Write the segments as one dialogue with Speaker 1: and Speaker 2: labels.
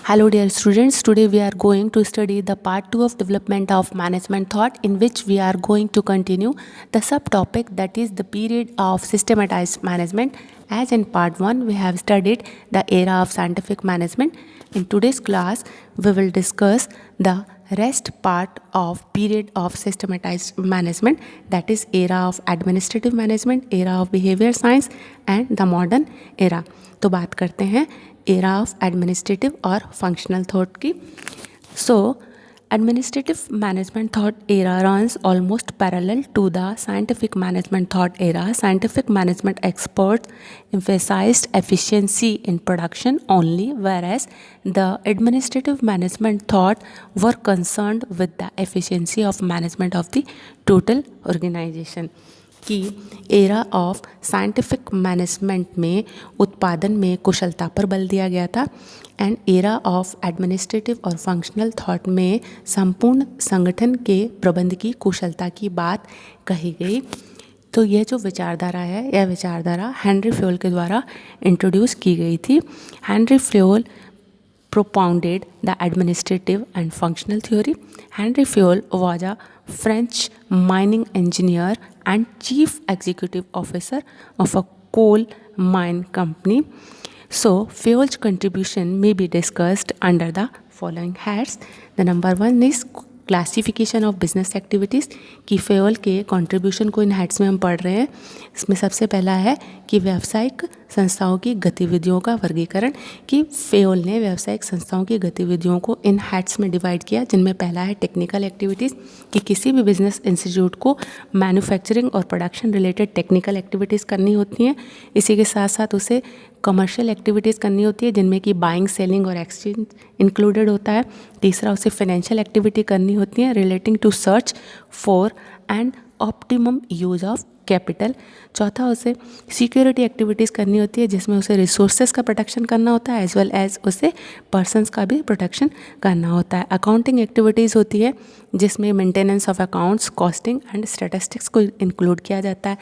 Speaker 1: Hello dear students, today we are going to study the part 2 of development of management thought, in which we are going to continue the subtopic that is the period of systematized management. As in part 1 we have studied the era of scientific management. In today's class we will discuss the rest part of period of systematized management, that is era of administrative management, era of behavior science and the modern era. तो बात करते हैं era of administrative or functional thought की. So administrative management thought era runs almost parallel to the scientific management thought era. Scientific management experts emphasized efficiency in production only, whereas the administrative management thought were concerned with the efficiency of management of the total organization. कि era of scientific management में उत्पादन में कुशलता पर बल दिया गया था एंड एरा ऑफ एडमिनिस्ट्रेटिव और फंक्शनल थॉट में संपूर्ण संगठन के प्रबंध की कुशलता की बात कही गई. तो यह जो विचारधारा है, यह विचारधारा हेनरी फ्योल के द्वारा इंट्रोड्यूस की गई थी. Henry Fayol propounded the administrative and functional theory. Henry Fayol was a French mining engineer and chief executive officer of a coal mine company. So, Fayol's contribution may be discussed under the following heads. The number one is classification of business activities की Fayol के contribution को इन heads में हम पढ़ रहे हैं. इसमें सबसे पहला है कि व्यावसायिक संस्थाओं की गतिविधियों का वर्गीकरण. कि फेयोल ने व्यावसायिक संस्थाओं की गतिविधियों को इन हेड्स में डिवाइड किया, जिनमें पहला है टेक्निकल एक्टिविटीज़. कि किसी भी बिजनेस इंस्टीट्यूट को मैन्युफैक्चरिंग और प्रोडक्शन रिलेटेड टेक्निकल एक्टिविटीज़ करनी होती हैं. इसी के साथ साथ उसे कमर्शियल एक्टिविटीज़ करनी होती है, जिनमें कि बाइंग, सेलिंग और एक्सचेंज इंक्लूडेड होता है. तीसरा, उसे फाइनेंशियल एक्टिविटी करनी होती है relating to search for and optimum use of capital. चौथा, उसे सिक्योरिटी एक्टिविटीज़ करनी होती है, जिसमें उसे रिसोर्सेज का प्रोटेक्शन करना होता है एज वेल एज उसे पर्सनस का भी प्रोटेक्शन करना होता है. अकाउंटिंग एक्टिविटीज़ होती है, जिसमें maintenance of accounts, costing and statistics को इंक्लूड किया जाता है.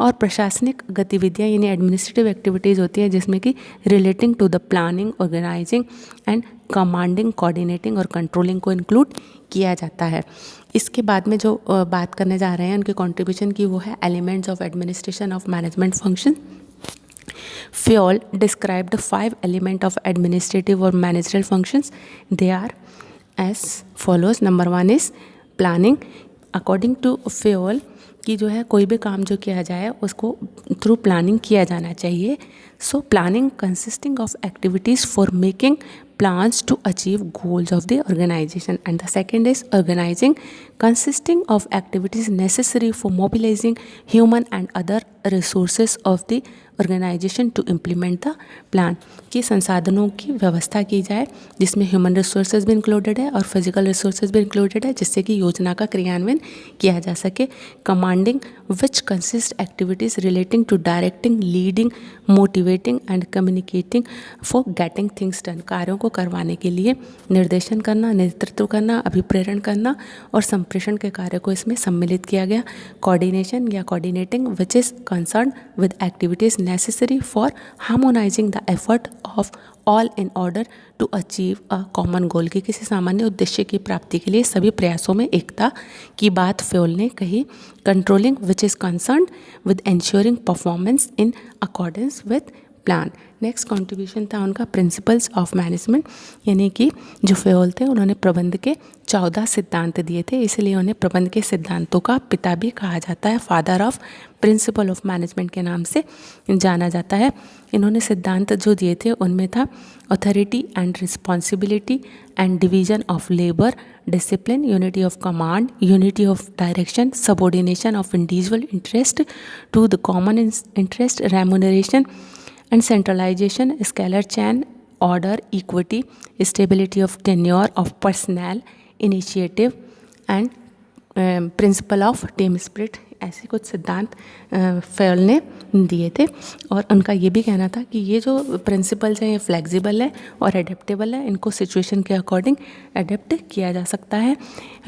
Speaker 1: और प्रशासनिक गतिविधियाँ यानी एडमिनिस्ट्रेटिव एक्टिविटीज़ होती है, जिसमें कि relating to the planning, organizing and commanding, coordinating और कंट्रोलिंग को इंक्लूड किया जाता है. इसके बाद में जो बात करने जा रहे हैं उनके कंट्रीब्यूशन की, वो है elements of administration of management function. Fayol described 5 elements of administrative or managerial functions. They are as follows. Number 1 is planning. According to Fayol कि जो है कोई भी काम जो किया जाए उसको थ्रू प्लानिंग किया जाना चाहिए. So planning consisting of activities for making plans to achieve goals of the organization. And the second is organizing, consisting of activities necessary for mobilizing human and other resources of the organization to implement the plan. कि संसाधनों की व्यवस्था की जाए, जिसमें human resources भी included है और फिजिकल रिसोर्सेज भी इंक्लूडेड है, जिससे कि योजना का क्रियान्वयन किया जा सके. Commanding which consist activities relating to directing, leading, motivating and communicating for getting things done. कार्यों को करवाने के लिए निर्देशन करना, नेतृत्व करना, अभिप्रेरण करना और संप्रेषण के कार्य को इसमें सम्मिलित किया गया. कोऑर्डिनेशन या coordinating which is concern with activities necessary for harmonizing the effort of all in order to achieve a common goal. कि किसी सामान्य उद्देश्य की प्राप्ति के लिए सभी प्रयासों में एकता की बात फेयोल ने कही. Controlling which is concern with ensuring performance in accordance with plan. Next contribution था उनका प्रिंसिपल्स ऑफ मैनेजमेंट, यानी कि जो फेयोल थे उन्होंने प्रबंध के 14 सिद्धांत दिए थे, इसलिए उन्हें प्रबंध के सिद्धांतों का पिता भी कहा जाता है. Father of principal of management के नाम से जाना जाता है. इन्होंने सिद्धांत जो दिए थे उनमें था authority and responsibility and division of labour, discipline, unity of command, unity of direction, subordination of individual interest to the common interest, remuneration and centralization, scalar chain, order, equity, stability of tenure of personnel, initiative and principle of team spirit. ऐसे कुछ सिद्धांत Fayol ने दिए थे. और उनका ये भी कहना था कि ये जो प्रिंसिपल्स हैं ये फ्लेक्सिबल है और एडेप्टेबल है, इनको सिचुएशन के अकॉर्डिंग एडेप्ट किया जा सकता है.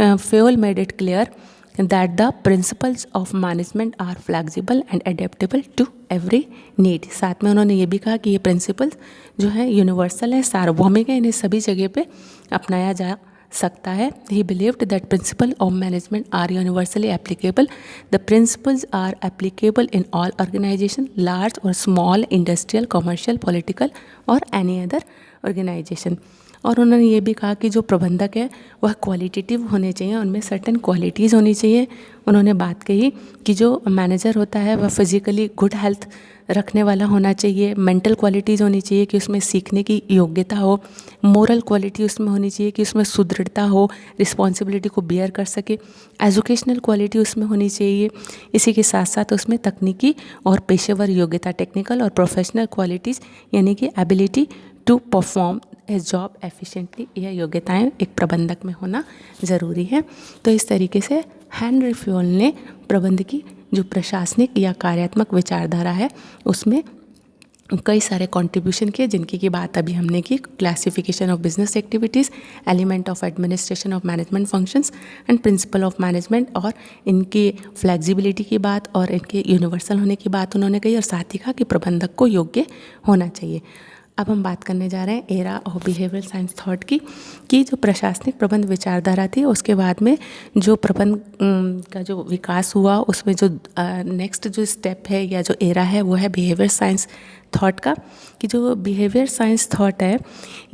Speaker 1: Fayol made it clear that the principles of management are flexible and adaptable to every need. साथ में उन्होंने ये भी कहा कि ये प्रिंसिपल्स जो है यूनिवर्सल है, सार्वभौमिक है, इन्हें सभी जगह पे अपनाया जा सकता है। He believed that principle of management are universally applicable. The principles are applicable in all organization, large और स्मॉल, इंडस्ट्रियल, कमर्शियल, पॉलिटिकल और एनी अदर ऑर्गेनाइजेशन। और उन्होंने ये भी कहा कि जो प्रबंधक है वह क्वालिटेटिव होने चाहिए, उनमें सर्टेन क्वालिटीज़ होनी चाहिए। उन्होंने बात कही कि जो मैनेजर होता है वह फिज़िकली गुड हेल्थ रखने वाला होना चाहिए, मेंटल क्वालिटीज़ होनी चाहिए कि उसमें सीखने की योग्यता हो, मोरल क्वालिटी उसमें होनी चाहिए कि उसमें सुदृढ़ता हो, रिस्पॉन्सिबिलिटी को बेयर कर सके, एजुकेशनल क्वालिटी उसमें होनी चाहिए। इसी के साथ साथ उसमें तकनीकी और पेशेवर योग्यता, टेक्निकल और प्रोफेशनल क्वालिटीज़ यानी कि ability to perform a job efficiently, यह योग्यताएं एक प्रबंधक में होना ज़रूरी है। तो इस तरीके से हेनरी फ्योल ने प्रबंध की जो प्रशासनिक या कार्यात्मक विचारधारा है उसमें कई सारे कंट्रीब्यूशन किए, जिनकी की बात अभी हमने की। Classification of business activities, element of administration of management functions and principal of management, और इनकी फ्लेक्सिबिलिटी की बात और इनके यूनिवर्सल होने की बात उन्होंने कही, और साथ ही कहा कि प्रबंधक को योग्य होना चाहिए। अब हम बात करने जा रहे हैं era of behavioural science thought की, कि जो प्रशासनिक प्रबंध विचारधारा थी उसके बाद में जो प्रबंध का जो विकास हुआ उसमें जो नेक्स्ट जो स्टेप है या जो एरा है वो है बिहेवियर साइंस थॉट का। कि जो बिहेवियर साइंस थॉट है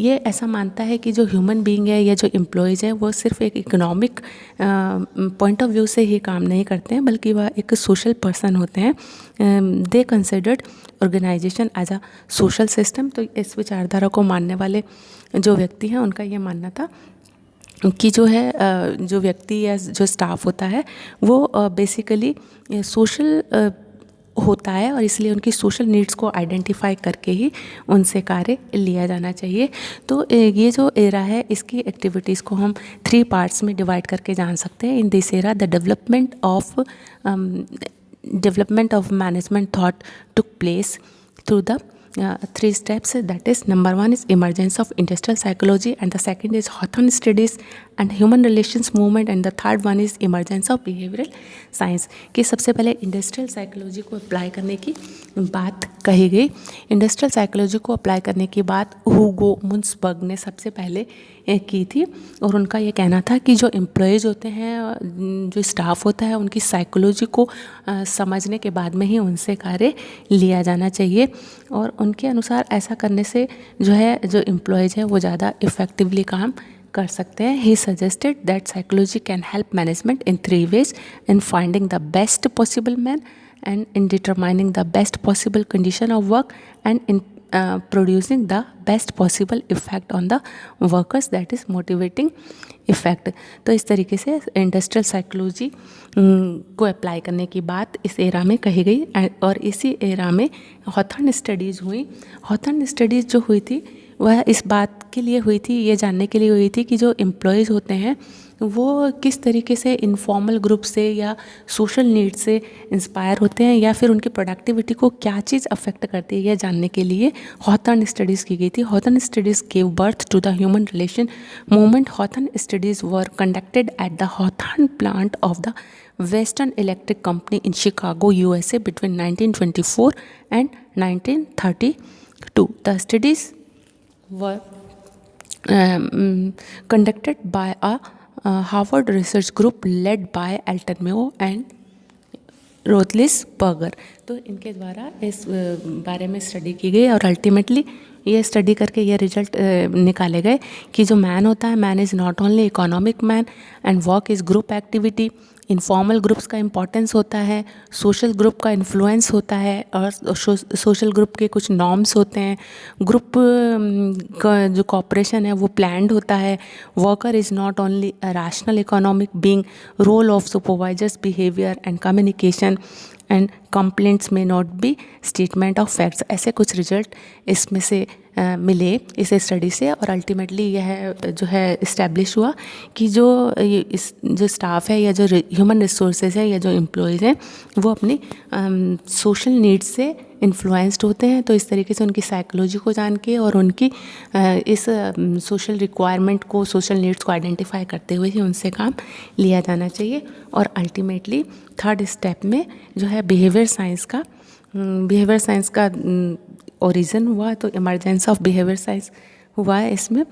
Speaker 1: ये ऐसा मानता है कि जो ह्यूमन बीइंग है या जो एम्प्लॉयज़ है वो सिर्फ एक इकोनॉमिक पॉइंट ऑफ व्यू से ही काम नहीं करते हैं, बल्कि वह एक सोशल पर्सन होते हैं। They considered organization as a social system. तो इस विचारधारा को मानने वाले जो व्यक्ति हैं उनका ये मानना था कि जो है जो व्यक्ति या जो स्टाफ होता है वो बेसिकली सोशल होता है, और इसलिए उनकी सोशल नीड्स को आइडेंटिफाई करके ही उनसे कार्य लिया जाना चाहिए। तो ये जो एरा है इसकी एक्टिविटीज़ को हम 3 पार्ट्स में डिवाइड करके जान सकते हैं। In this era the development of management thought took place through the 3 steps. That is, number 1 is emergence of industrial psychology, and the second is Hawthorne studies and human relations movement, and the third one is emergence of behavioral science। कि सबसे पहले industrial psychology को apply करने की बात कही गई। Industrial psychology को अप्लाई करने की बात हुगो मुन्सबर्ग ने सबसे पहले की थी, और उनका ये कहना था कि जो एम्प्लॉयज़ होते हैं, जो स्टाफ होता है, उनकी साइकोलॉजी को समझने के बाद में ही उनसे कार्य लिया जाना चाहिए। और उनके अनुसार ऐसा करने से जो है जो एम्प्लॉयज़ हैं वो ज़्यादा इफ़ेक्टिवली काम कर सकते हैं। He suggested that psychology can help management in 3 ways: in finding the best possible man, and in determining the best possible condition of work, and in producing the best possible effect on the workers, that is motivating effect। तो इस तरीके से industrial psychology को apply करने की बात इस era में कही गई, और इसी एरा में हॉथर्न स्टडीज़ हुई। हॉथर्न स्टडीज़ जो हुई थी वह इस बात के लिए हुई थी, ये जानने के लिए हुई थी कि जो एम्प्लॉयज़ होते हैं वो किस तरीके से इनफॉर्मल ग्रुप से या सोशल नीड से इंस्पायर होते हैं, या फिर उनकी प्रोडक्टिविटी को क्या चीज़ अफेक्ट करती है, यह जानने के लिए हॉथर्न स्टडीज़ की गई थी। Hawthorne studies give birth to the human relation movement. Hawthorne studies were conducted at the Hawthorne plant of the Western Electric company in Chicago, USA between 1924 and 1932। The studies were conducted by a Harvard research group led by Alton Mayo and Roethlisberger। तो इनके द्वारा इस बारे में study की गई, और ultimately ये स्टडी करके ये रिजल्ट निकाले गए कि जो मैन होता है, man is not only economic man and work is group activity. Informal groups का इम्पोर्टेंस होता है, सोशल ग्रुप का इन्फ्लुएंस होता है, और सोशल ग्रुप के कुछ नॉर्म्स होते हैं। ग्रुप का जो कॉपरेशन है वो प्लान्ड होता है। Worker is not only a rational economic being, role of supervisors behaviour and communication and complaints में not be statement of facts. ऐसे कुछ रिजल्ट इसमें से मिले इस स्टडी से, और अल्टीमेटली यह जो है इस्टेब्लिश हुआ कि जो जो स्टाफ है या जो ह्यूमन रिसोर्सेज है या जो एम्प्लॉयज़ हैं वो अपनी सोशल नीड्स से इन्फ्लुएंस्ड होते हैं। तो इस तरीके से उनकी साइकोलॉजी को जान के और उनकी इस सोशल रिक्वायरमेंट को, सोशल नीड्स को आइडेंटिफाई करते हुए ही उनसे काम लिया जाना चाहिए। और अल्टीमेटली थर्ड स्टेप में जो है बिहेवियर साइंस का ओरिजिन हुआ, तो इमरजेंस ऑफ बिहेवियर साइंस हुआ है इसमें।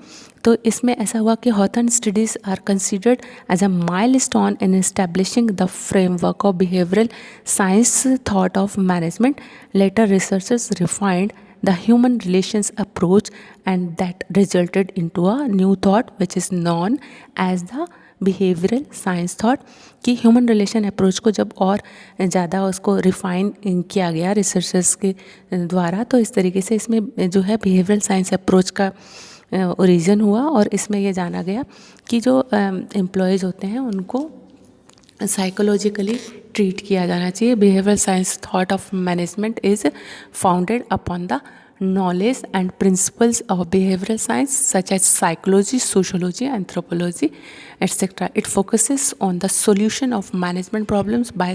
Speaker 1: तो इसमें ऐसा हुआ कि Hawthorne studies are considered as a milestone in establishing the framework of behavioural science thought of management. Later researchers refined the human relations approach and that resulted into a new thought which is known as the behavioural science thought. कि human relation approach को जब और ज़्यादा उसको refine किया गया researchers के द्वारा, तो इस तरीके से इसमें जो है बिहेवियरल साइंस अप्रोच का ओरिजिन हुआ। और इसमें यह जाना गया कि जो एम्प्लॉयज़ होते हैं उनको साइकोलॉजिकली ट्रीट किया जाना चाहिए। Behavioural science thought of management is founded upon the knowledge and principles of behavioral science such as psychology, sociology, anthropology, etc. It focuses on the solution of management problems by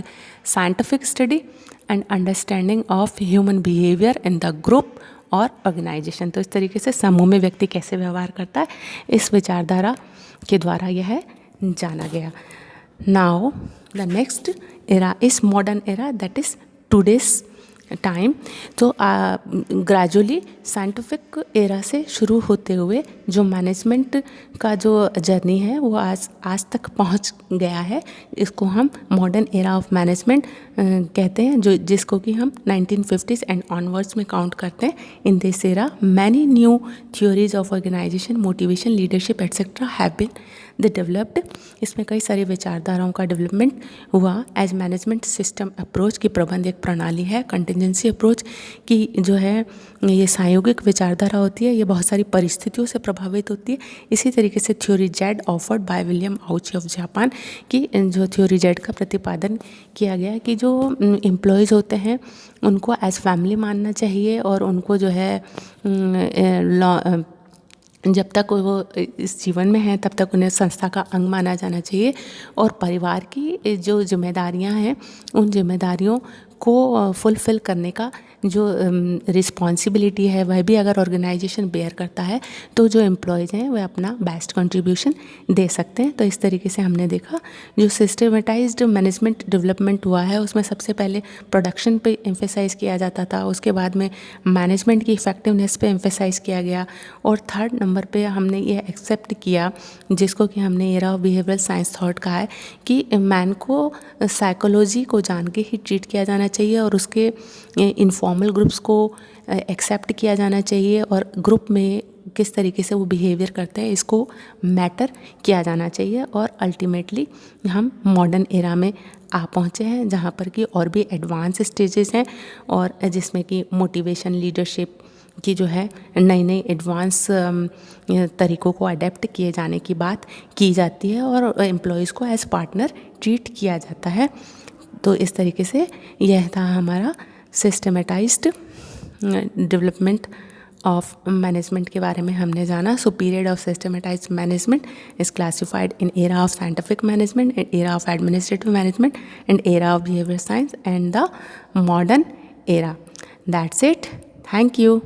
Speaker 1: scientific study and understanding of human behavior in the group और organisation. तो इस तरीके से समूह में व्यक्ति कैसे व्यवहार करता है इस विचारधारा के द्वारा यह जाना गया। Now the next era is modern era, that is today's time. तो ग्रेजुअली साइंटिफिक एरा से शुरू होते हुए जो मैनेजमेंट का जो जर्नी है वो आज तक पहुंच गया है। इसको हम मॉडर्न एरा ऑफ मैनेजमेंट कहते हैं, जो जिसको कि हम 1950s एंड ऑनवर्ड्स में काउंट करते हैं। In this era many new theories of organisation, motivation, leadership etcetera have been the developed. इसमें कई सारी विचारधाराओं का डेवलपमेंट हुआ। एज मैनेजमेंट सिस्टम अप्रोच की प्रबंध एक प्रणाली है। कंटिजेंसी अप्रोच की जो है ये संयोगिक विचारधारा होती है, ये बहुत सारी परिस्थितियों से प्रभावित होती है। इसी तरीके से theory Z offered by William Ouchi of Japan की जो थ्योरी जेड का प्रतिपादन किया गया कि जो एम्प्लॉयज़ होते हैं उनको एज फैमिली मानना चाहिए और उनको जो है जब तक वो इस जीवन में हैं तब तक उन्हें संस्था का अंग माना जाना चाहिए। और परिवार की जो जिम्मेदारियां हैं उन जिम्मेदारियों को फुलफ़िल करने का जो रिस्पॉन्सिबिलिटी है वह भी अगर ऑर्गेनाइजेशन बेयर करता है तो जो एम्प्लॉयज़ हैं वह अपना बेस्ट कंट्रीब्यूशन दे सकते हैं। तो इस तरीके से हमने देखा जो सिस्टमेटाइज्ड मैनेजमेंट डेवलपमेंट हुआ है उसमें सबसे पहले प्रोडक्शन पे एम्फेसाइज किया जाता था, उसके बाद में मैनेजमेंट की इफ़ेक्टिवनेस पे एम्फेसाइज किया गया, और थर्ड नंबर पे हमने ये एक्सेप्ट किया जिसको कि हमने era of behavioural science thought कहा है कि मैन को साइकोलॉजी को जान के ही ट्रीट किया जाना चाहिए और उसके इनफॉर्मल ग्रुप्स को एक्सेप्ट किया जाना चाहिए और ग्रुप में किस तरीके से वो बिहेवियर करते हैं इसको मैटर किया जाना चाहिए। और अल्टीमेटली हम मॉडर्न एरा में आ पहुँचे हैं जहाँ पर कि और भी एडवांस स्टेजेस हैं और जिसमें कि मोटिवेशन, लीडरशिप की जो है नई नई एडवांस तरीक़ों को अडेप्ट किए जाने की बात की जाती है और एम्प्लॉयज़ को एज पार्टनर ट्रीट किया जाता है। तो इस तरीके से यह था हमारा सिस्टमेटाइज्ड डेवलपमेंट ऑफ मैनेजमेंट के बारे में हमने जाना। So period of systematised management is classified in era of scientific management and era of administrative management and era of behaviour science and the modern era. That's it. Thank you.